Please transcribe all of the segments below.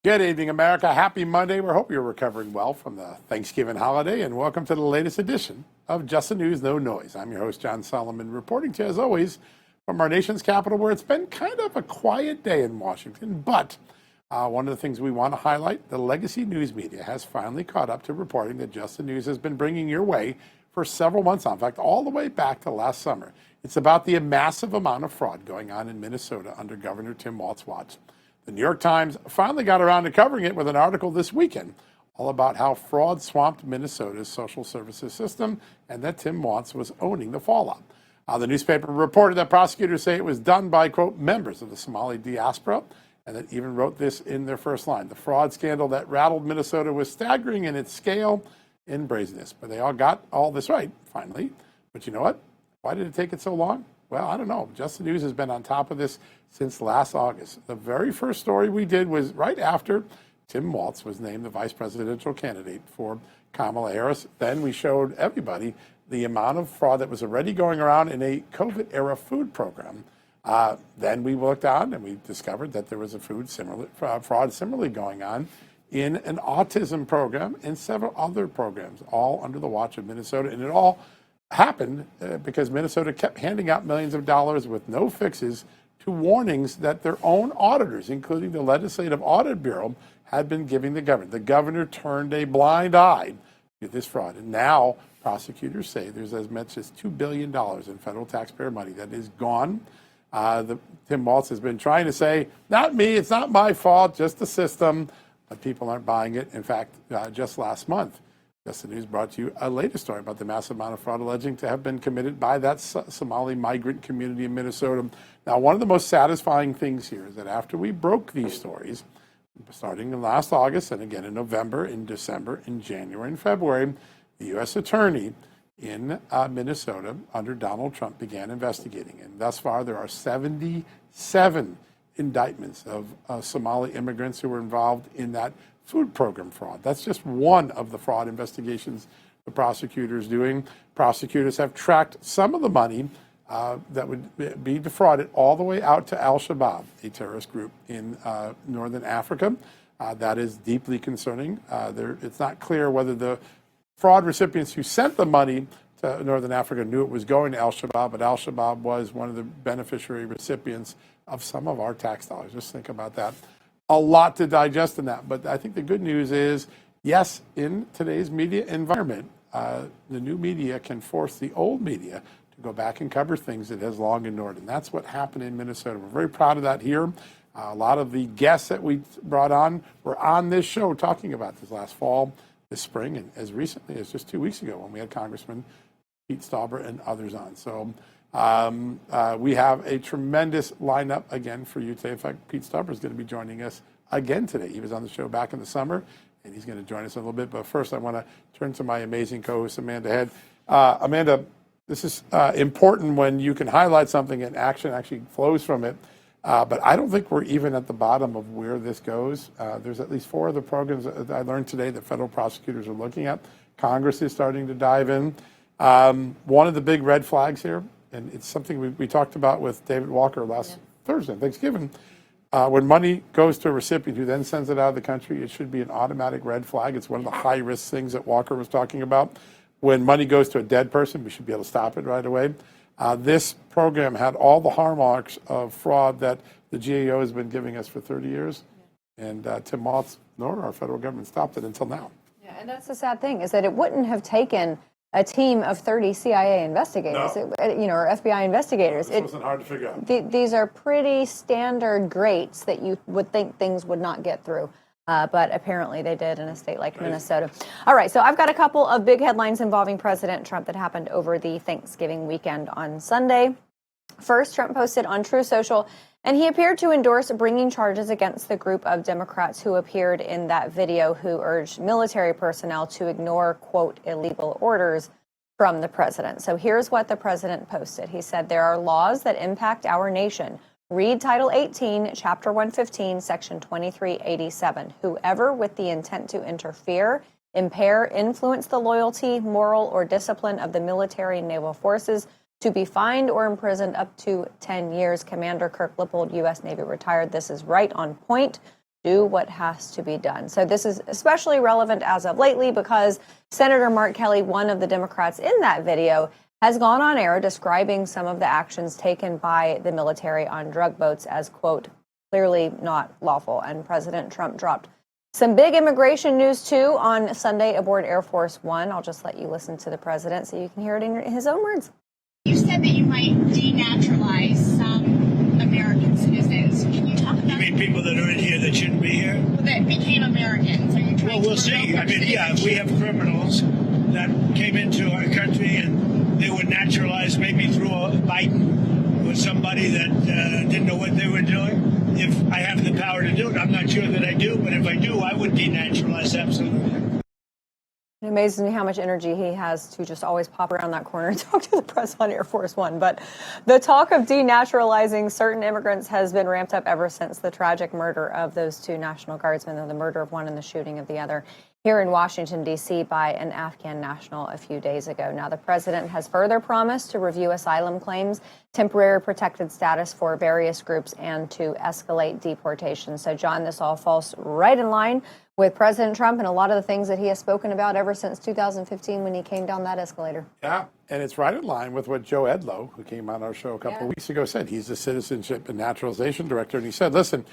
Good evening, America. Happy Monday. We hope you're recovering well from the Thanksgiving holiday, and welcome to the latest edition of Just the News, No Noise. I'm your host, John Solomon, reporting to you, as always, from our nation's capital, where it's been kind of a quiet day in Washington. But one of the things we want to highlight, the legacy news media has finally caught up to reporting that Just the News has been bringing your way for several months now. In fact, all the way back to last summer. It's about the massive amount of fraud going on in Minnesota under Governor Tim Walz's watch. The New York Times finally got around to covering it with an article this weekend all about how fraud swamped Minnesota's social services system and that Tim Walz was owning the fallout. The newspaper reported that prosecutors say it was done by, quote, members of the Somali diaspora, and that even wrote this in their first line. The fraud scandal that rattled Minnesota was staggering in its scale and brazenness. But they all got all this right, finally. But you know what? Why did it take it so long? Well, I don't know. Just the News has been on top of this since last August. The very first story we did was right after Tim Walz was named the vice presidential candidate for Kamala Harris. Then we showed everybody the amount of fraud that was already going around in a COVID-era food program. Then we looked on and we discovered that there was a fraud similarly going on in an autism program and several other programs, all under the watch of Minnesota. And it all happened because Minnesota kept handing out millions of dollars with no fixes to warnings that their own auditors, including the Legislative Audit Bureau, had been giving the governor. The governor turned a blind eye to this fraud. And now prosecutors say there's as much as $2 billion in federal taxpayer money that is gone. Tim Walz has been trying to say, not me, it's not my fault, just the system. But people aren't buying it. In fact, just last month, Just the News brought to you a latest story about the massive amount of fraud alleging to have been committed by that Somali migrant community in Minnesota. Now, one of the most satisfying things here is that after we broke these stories, starting in last August and again in November, in December, in January, and February, the U.S. attorney in Minnesota under Donald Trump began investigating. And thus far, there are 77 indictments of Somali immigrants who were involved in that food program fraud. That's just one of the fraud investigations the prosecutors doing. Prosecutors have tracked some of the money that would be defrauded all the way out to al-Shabaab, a terrorist group in northern Africa. That is deeply concerning. It's not clear whether the fraud recipients who sent the money to northern Africa knew it was going to al-Shabaab, but al-Shabaab was one of the beneficiary recipients of some of our tax dollars. Just think about that. A lot to digest in that. But I think the good news is, yes, in today's media environment, the new media can force the old media to go back and cover things it has long ignored. And that's what happened in Minnesota. We're very proud of that here. A lot of the guests that we brought on were on this show talking about this last fall, this spring, and as recently as just 2 weeks ago when we had Congressman Pete Stauber and others on. So we have a tremendous lineup again for you today. In fact, Pete Stauber is going to be joining us again today. He was on the show back in the summer, and he's going to join us in a little bit. But first, I want to turn to my amazing co-host, Amanda Head. Amanda, this is important when you can highlight something and action actually flows from it. But I don't think we're even at the bottom of where this goes. There's at least 4 other programs that I learned today that federal prosecutors are looking at. Congress is starting to dive in. One of the big red flags here, and it's something we talked about with David Walker last Thursday, Thanksgiving. When money goes to a recipient who then sends it out of the country, it should be an automatic red flag. It's one of the high-risk things that Walker was talking about. When money goes to a dead person, we should be able to stop it right away. This program had all the hallmarks of fraud that the GAO has been giving us for 30 years. And Tim Walz, nor our federal government stopped it until now. Yeah, and that's the sad thing, is that it wouldn't have taken a team of 30 CIA investigators, or FBI investigators. It wasn't hard to figure out. These are pretty standard grates that you would think things would not get through. But apparently they did in a state like Minnesota. All right, so I've got a couple of big headlines involving President Trump that happened over the Thanksgiving weekend on Sunday. First, Trump posted on Truth Social, and he appeared to endorse bringing charges against the group of Democrats who appeared in that video who urged military personnel to ignore, quote, illegal orders from the president. So here's what the president posted. He said, "There are laws that impact our nation. Read Title 18, Chapter 115, Section 2387. Whoever with the intent to interfere, impair, influence the loyalty, moral, or discipline of the military and naval forces to be fined or imprisoned up to 10 years. Commander Kirk Lippold, U.S. Navy retired. This is right on point do what has to be done. So this is especially relevant as of lately because Senator Mark Kelly, one of the Democrats in that video, has gone on air describing some of the actions taken by the military on drug boats as, quote, clearly not lawful. And President Trump dropped some big immigration news, too, on Sunday aboard Air Force One. I'll just let you listen to the president so you can hear it in his own words. You said that you might denaturalize some American citizens. Can you talk about... You mean people that are in here that shouldn't be here? That became Americans? Are you trying Well, we'll see. I mean, yeah, we have criminals that came into our country and they were naturalized maybe through a Biden with somebody that didn't know what they were doing. If I have the power to do it, I'm not sure that I do, but if I do, I would denaturalize absolutely. It amazes me how much energy he has to just always pop around that corner and talk to the press on Air Force One. But the talk of denaturalizing certain immigrants has been ramped up ever since the tragic murder of those two National Guardsmen, the murder of one and the shooting of the other, here in Washington, D.C. by an Afghan national a few days ago. Now, the president has further promised to review asylum claims, temporary protected status for various groups, and to escalate deportation. So, John, this all falls right in line with President Trump and a lot of the things that he has spoken about ever since 2015 when he came down that escalator. Yeah, and it's right in line with what Joe Edlow, who came on our show a couple of weeks ago, said. He's the Citizenship and Naturalization Director, and he said, listen,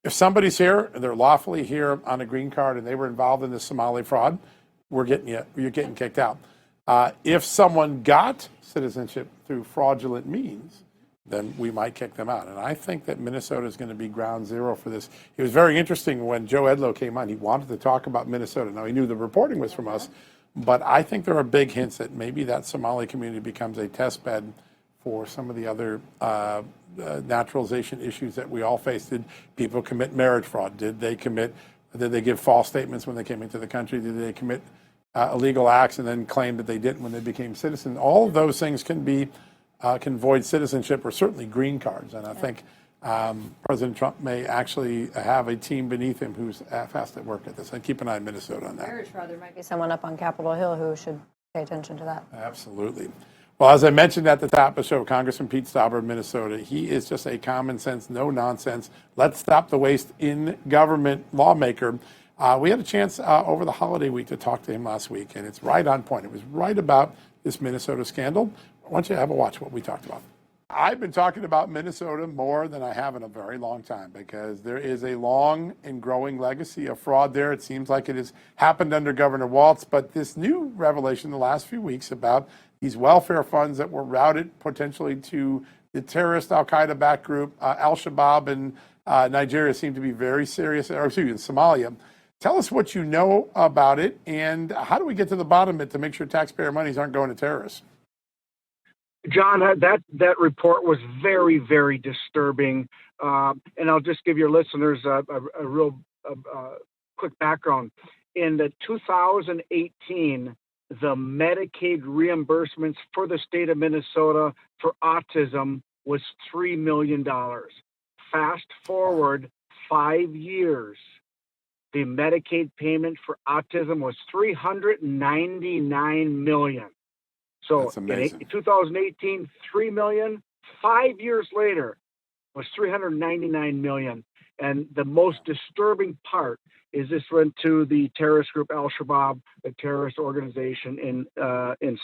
if somebody's here and they're lawfully here on a green card and they were involved in the Somali fraud, you're getting kicked out. If someone got citizenship through fraudulent means, then we might kick them out. And I think that Minnesota is going to be ground zero for this. It was very interesting when Joe Edlow came on. He wanted to talk about Minnesota. Now, he knew the reporting was from us, but I think there are big hints that maybe that Somali community becomes a test bed for some of the other naturalization issues that we all face. Did people commit marriage fraud? Did they give false statements when they came into the country? Did they commit illegal acts and then claim that they didn't when they became citizens? All of those things can void citizenship or certainly green cards. And I think President Trump may actually have a team beneath him who's fast at work at this. And keep an eye on Minnesota on that. Marriage fraud, there might be someone up on Capitol Hill who should pay attention to that. Absolutely. Well, as I mentioned at the top of the show, Congressman Pete Stauber of Minnesota, he is just a common sense, no nonsense, let's stop the waste in government lawmaker. We had a chance over the holiday week to talk to him last week, and it's right on point. It was right about this Minnesota scandal. I want you to have a watch what we talked about. I've been talking about Minnesota more than I have in a very long time because there is a long and growing legacy of fraud there. It seems like it has happened under Governor Walz, but this new revelation the last few weeks about these welfare funds that were routed potentially to the terrorist al-Qaeda backed group, al-Shabaab in Nigeria seem to be very serious, or excuse me, in Somalia. Tell us what you know about it and how do we get to the bottom of it to make sure taxpayer monies aren't going to terrorists? John, that report was very, very disturbing. And I'll just give your listeners a real quick background. In the 2018, the Medicaid reimbursements for the state of Minnesota for autism was $3 million. Fast forward 5 years, the Medicaid payment for autism was $399 million. So in 2018, $3 million. 5 years later was $399 million. And the most disturbing part is this went to the terrorist group al-Shabaab, a terrorist organization in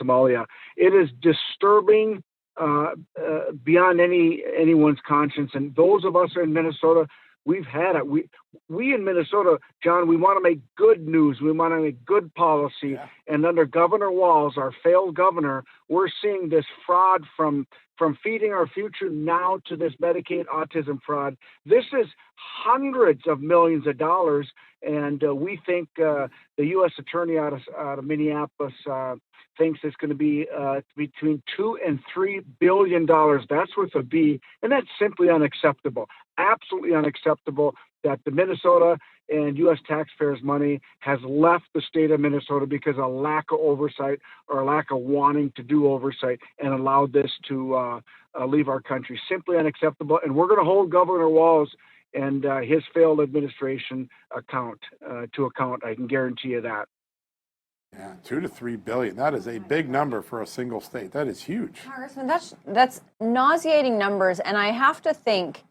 Somalia. It is disturbing beyond anyone's conscience. And those of us in Minnesota, we've had it. We in Minnesota, John, we want to make good news. We want to make good policy. Yeah. And under Governor Walz, our failed governor, we're seeing this fraud from feeding our future now to this Medicaid autism fraud. This is hundreds of millions of dollars. And we think the U.S. attorney out of Minneapolis thinks it's going to be between $2 and $3 billion. That's with a B, and that's simply unacceptable. Absolutely unacceptable that the Minnesota and U.S. taxpayers' money has left the state of Minnesota because of lack of oversight or lack of wanting to do oversight and allowed this to leave our country. Simply unacceptable. And we're going to hold Governor Walz and his failed administration to account. I can guarantee you that. Yeah, $2 to $3 billion. That is a big number for a single state. That is huge. Congressman, that's nauseating numbers, and I have to think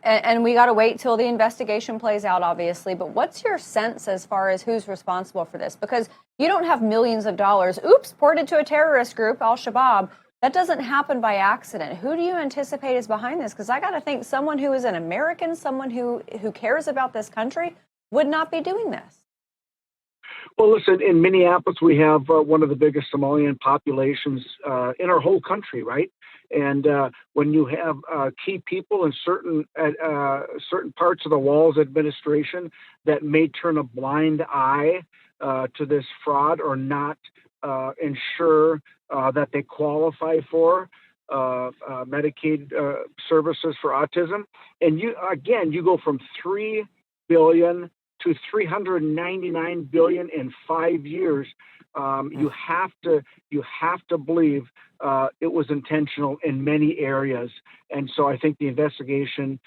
And we got to wait till the investigation plays out, obviously. But what's your sense as far as who's responsible for this? Because you don't have millions of dollars, poured into a terrorist group, al-Shabaab. That doesn't happen by accident. Who do you anticipate is behind this? Because I got to think someone who is an American, someone who cares about this country, would not be doing this. Well, listen, in Minneapolis, we have one of the biggest Somalian populations in our whole country, right? And when you have key people in certain parts of the Walz administration that may turn a blind eye to this fraud or not ensure that they qualify for Medicaid services for autism, and you go from $3 billion to $399 billion in 5 years. You have to believe it was intentional in many areas, and so I think the investigation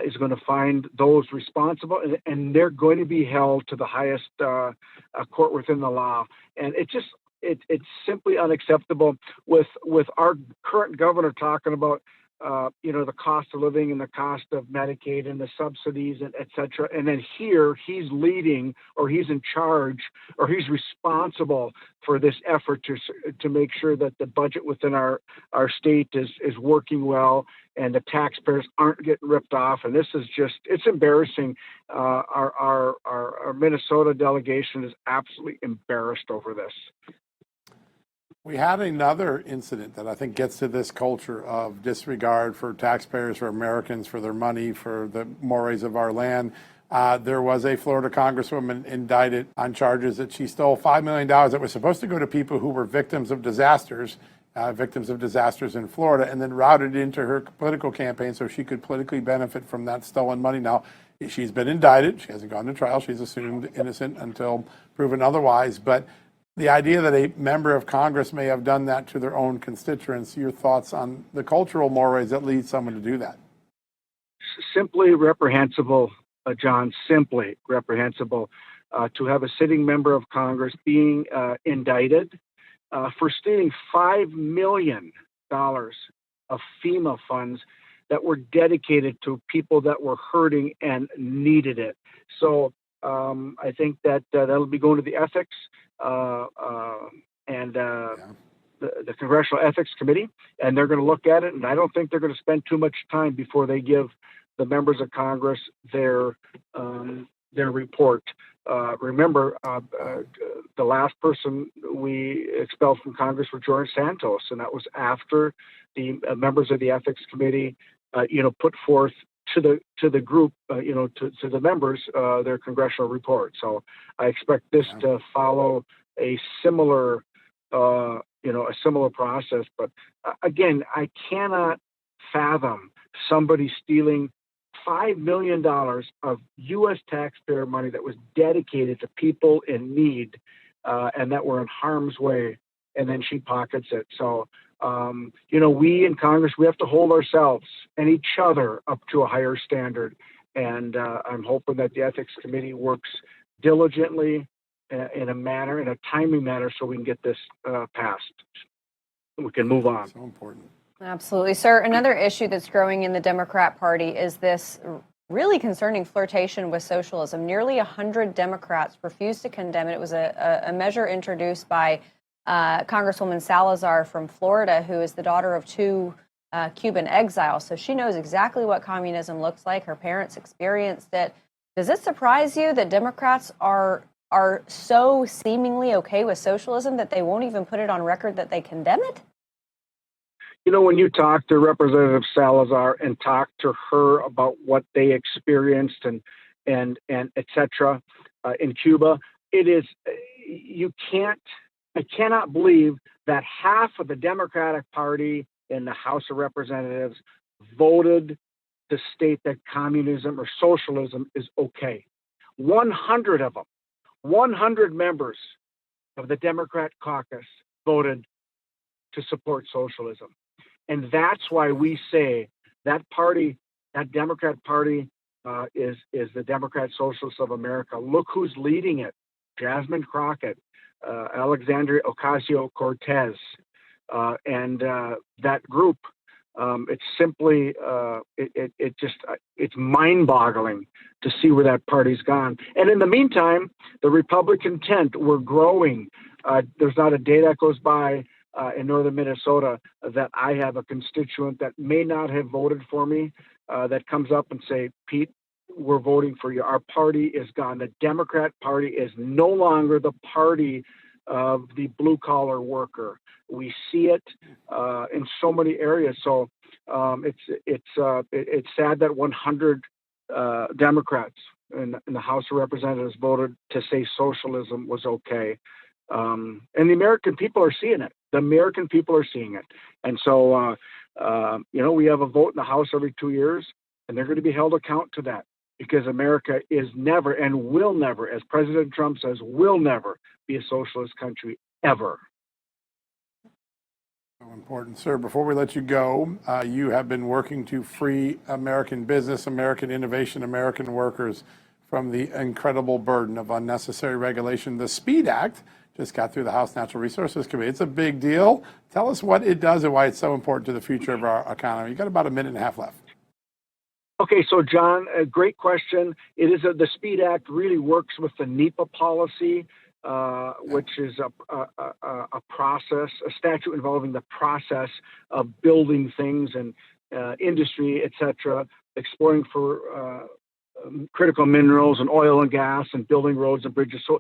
is going to find those responsible, and they're going to be held to the highest court within the law. And it's simply unacceptable with our current governor talking about the cost of living and the cost of Medicaid and the subsidies and et cetera. And then here he's leading, or he's in charge, or he's responsible for this effort to make sure that the budget within our state is working well and the taxpayers aren't getting ripped off. And this is it's embarrassing. Our Minnesota delegation is absolutely embarrassed over this. We had another incident that I think gets to this culture of disregard for taxpayers, for Americans, for their money, for the mores of our land. There was a Florida congresswoman indicted on charges that she stole $5 million that was supposed to go to people who were victims of disasters in Florida, and then routed it into her political campaign so she could politically benefit from that stolen money. Now, she's been indicted. She hasn't gone to trial. She's assumed innocent until proven otherwise. But the idea that a member of Congress may have done that to their own constituents, your thoughts on the cultural mores that lead someone to do that? Simply reprehensible, John, simply reprehensible to have a sitting member of Congress being indicted for stealing $5 million of FEMA funds that were dedicated to people that were hurting and needed it. So I think that'll be going to the ethics and the Congressional Ethics Committee, and they're going to look at it. And I don't think they're going to spend too much time before they give the members of Congress their report. Remember, the last person we expelled from Congress was George Santos, and that was after the members of the Ethics Committee, put forth to the group, to the members, their congressional report. So I expect this to follow a similar process. But again, I cannot fathom somebody stealing $5 million of U.S. taxpayer money that was dedicated to people in need and that were in harm's way, and then she pockets it. So, we in Congress, we have to hold ourselves and each other up to a higher standard. And I'm hoping that the Ethics Committee works diligently in a timely manner, so we can get this passed. We can move on. So important. Absolutely, sir. Another issue that's growing in the Democrat Party is this really concerning flirtation with socialism. Nearly 100 Democrats refused to condemn it. It was a measure introduced by Congresswoman Salazar from Florida, who is the daughter of two Cuban exiles. So she knows exactly what communism looks like. Her parents experienced it. Does it surprise you that Democrats are so seemingly okay with socialism that they won't even put it on record that they condemn it? When you talk to Representative Salazar and talk to her about what they experienced and et cetera in Cuba, I cannot believe that half of the Democratic Party in the House of Representatives voted to state that communism or socialism is okay. 100 of them, 100 members of the Democrat caucus voted to support socialism. And that's why we say that party, that Democrat Party is the Democrat Socialists of America. Look who's leading it. Jasmine Crockett, Alexandria Ocasio-Cortez, and that group It's simply, it's mind-boggling to see where that party's gone. And in the meantime, the Republican tent, we're growing. There's not a day that goes by in northern Minnesota that I have a constituent that may not have voted for me that comes up and say, Pete, we're voting for you. Our party is gone. The Democrat Party is no longer the party of the blue-collar worker. We see it in so many areas. So it's sad that 100 Democrats in the House of Representatives voted to say socialism was okay. And the American people are seeing it. The American people are seeing it. And so, we have a vote in the House every 2 years, and they're going to be held account to that, because America is never and will never, as President Trump says, will never be a socialist country ever. So important, sir. Before we let you go, you have been working to free American business, American innovation, American workers from the incredible burden of unnecessary regulation. The SPEED Act just got through the House Natural Resources Committee. It's a big deal. Tell us what it does and why it's so important to the future of our economy. You got about a minute and a half left. Okay, so John, a great question. It is the SPEED Act really works with the NEPA policy, which is a process, a statute involving the process of building things and industry, et cetera, exploring for critical minerals and oil and gas and building roads and bridges. So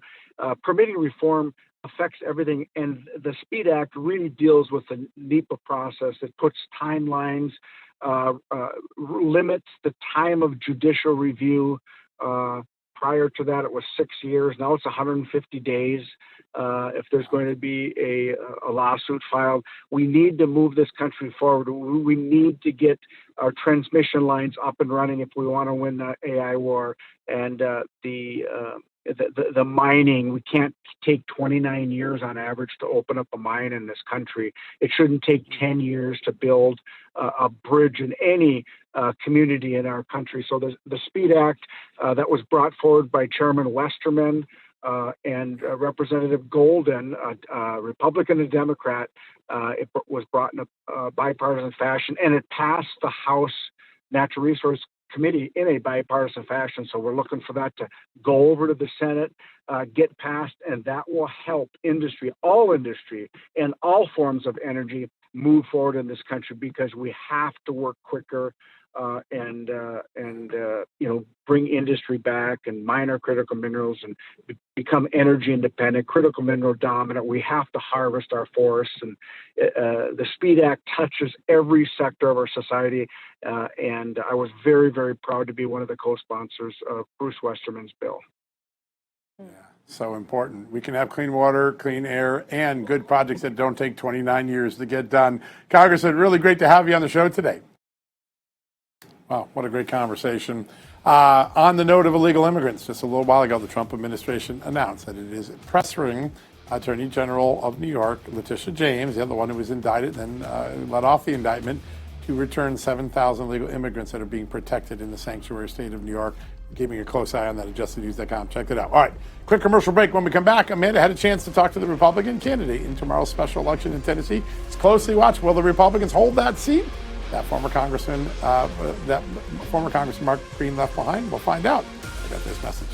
permitting reform affects everything. And the SPEED Act really deals with the NEPA process. It puts timelines, limits the time of judicial review. Prior to that, it was 6 years. Now it's 150 days. If there's going to be a lawsuit filed, we need to move this country forward. We need to get our transmission lines up and running if we want to win the AI war. And the mining, we can't take 29 years on average to open up a mine in this country. It shouldn't take 10 years to build a bridge in any community in our country. So the SPEED Act that was brought forward by Chairman Westerman and Representative Golden, a Republican and Democrat, it was brought in a bipartisan fashion, and it passed the House Natural Resource Committee in a bipartisan fashion. So we're looking for that to go over to the Senate, get passed, and that will help industry, and all forms of energy move forward in this country, because we have to work quicker and bring industry back and mine our critical minerals and become energy independent, critical mineral dominant. We have to harvest our forests, and the SPEED Act touches every sector of our society. And I was very, very proud to be one of the co-sponsors of Bruce Westerman's bill. Yeah, so important. We can have clean water, clean air, and good projects that don't take 29 years to get done. Congressman, really great to have you on the show today. Wow, what a great conversation. On the note of illegal immigrants, just a little while ago, the Trump administration announced that it is pressuring Attorney General of New York, Letitia James, the other one who was indicted and then let off the indictment, to return 7,000 illegal immigrants that are being protected in the sanctuary state of New York. Keeping a close eye on that at justthenews.com. Check it out. All right, quick commercial break. When we come back, Amanda had a chance to talk to the Republican candidate in tomorrow's special election in Tennessee. It's closely watched. Will the Republicans hold that seat? That former Congressman Mark Green left behind? We'll find out. I got this message.